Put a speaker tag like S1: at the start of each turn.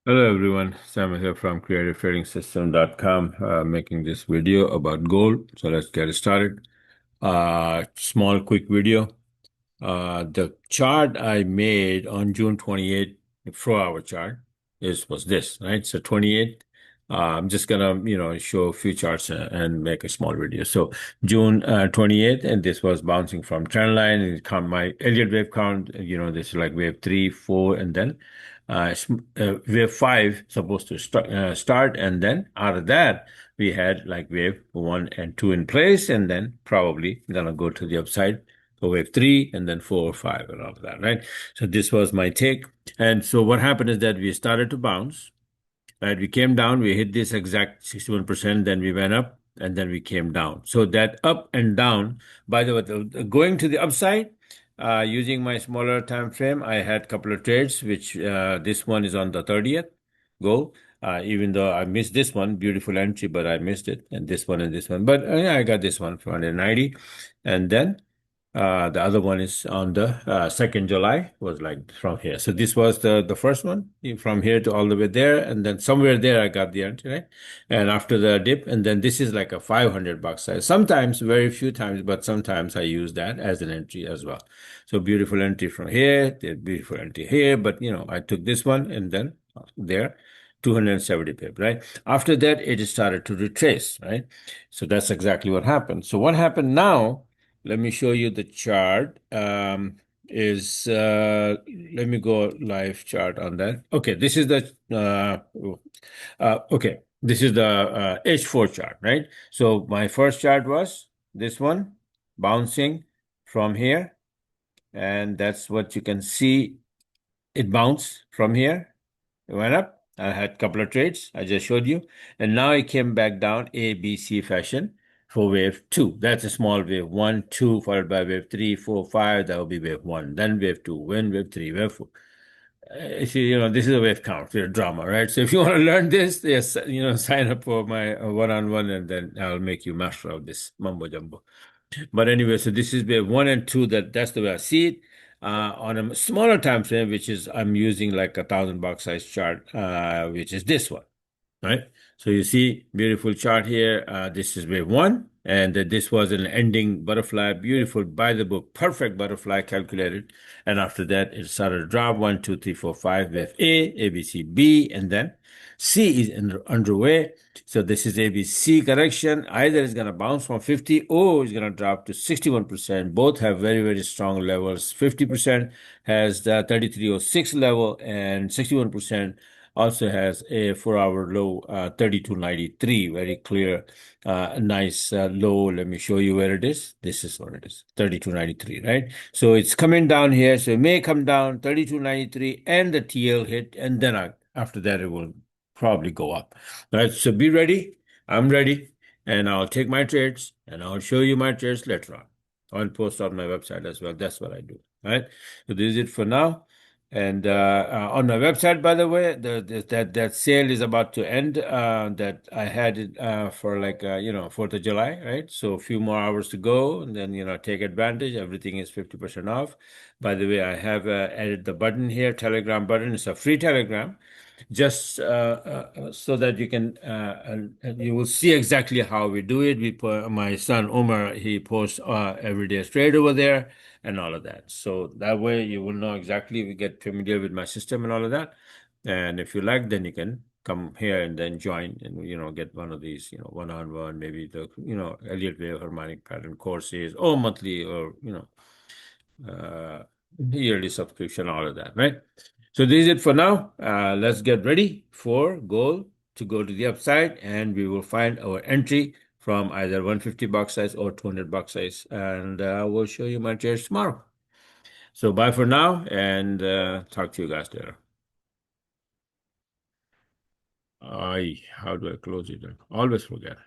S1: Hello everyone, Sam here from CreativeTradingSystem.com, making this video about gold. So let's get started. Small quick video. The chart I made on June 28th, the 4-hour chart, was this, right? So 28th, I'm just gonna, show a few charts and make a small video. So June 28th, and this was bouncing from trend line, and count my Elliott wave count, this is like wave 3, 4, and then wave 5 supposed to start, and then out of that, we had like wave 1 and 2 in place, and then probably gonna go to the upside for wave 3 and then 4 or 5 and all of that, right? So this was my take. And so what happened is that we started to bounce, right? We came down, we hit this exact 61%, then we went up, and then we came down. So that up and down, by the way, going to the upside, using my smaller time frame, I had a couple of trades, which this one is on the 30th goal. Even though I missed this one, beautiful entry, but I missed it, and this one and this one. But yeah, I got this one for 190. And then the other one is on the 2nd July, was like from here. So this was the first one from here to all the way there, and then somewhere there I got the entry, right? And after the dip, and then this is like a $500 size. Sometimes, very few times, but sometimes I use that as an entry as well. So beautiful entry from here, the beautiful entry here, but I took this one and then there. 270 pip, right? After that, it started to retrace, right? So that's exactly what happened. So what happened now? Let me show you the chart. Is Let me go live chart on that. Okay, this is the okay. This is the H4 chart, right? So my first chart was this one bouncing from here, and that's what you can see. It bounced from here. It went up. I had a couple of trades I just showed you. And now it came back down A, B, C fashion for wave 2. That's a small wave 1, 2, followed by wave 3, 4, 5. That will be wave 1. Then wave 2, then wave 3, wave 4. This is a wave count, drama, right? So if you want to learn this, yes, sign up for my one-on-one, and then I'll make you master of this mumbo jumbo. But anyway, so this is wave 1 and 2. That's the way I see it. On a smaller time frame, which is I'm using like $1,000 size chart, which is this one, right? So you see, beautiful chart here. This is wave 1, and this was an ending butterfly, beautiful by the book, perfect butterfly calculated. And after that, it started to drop 1, 2, 3, 4, 5. Wave A, B, C, B, and then C is underway. So this is ABC correction. Either it's going to bounce from 50 or it's going to drop to 61%. Both have very, very strong levels. 50% has the 3306 level, and 61% also has a 4-hour low, 3293. Very clear, nice low. Let me show you where it is. This is what it is, 3293, right? So it's coming down here. So it may come down 3293 and the TL hit, and then after that it will probably go up. Right, so be ready. I'm ready, and I'll take my trades and I'll show you my trades later on. I'll post on my website as well. That's what I do. All right. So this is it for now. And on my website, by the way, that sale is about to end. That I had it for like 4th of July, right? So a few more hours to go, and then take advantage. Everything is 50% off. By the way, I have added the button here, Telegram button. It's a free Telegram, just so that you can and you will see exactly how we do it. We put my son Omar, he posts every day trade over there and all of that. So that way you will know exactly, we get familiar with my system and all of that. And if you like, then you can come here and then join and get one of these one-on-one, maybe the Elliott Wave harmonic pattern courses, or monthly, or uh, yearly subscription, all of that, right? So this is it for now. Let's get ready for gold to go to the upside, and we will find our entry from either 150 box size or 200 box size, and we'll show you my shares tomorrow. So bye for now, and talk to you guys later. How do I close it? I always forget.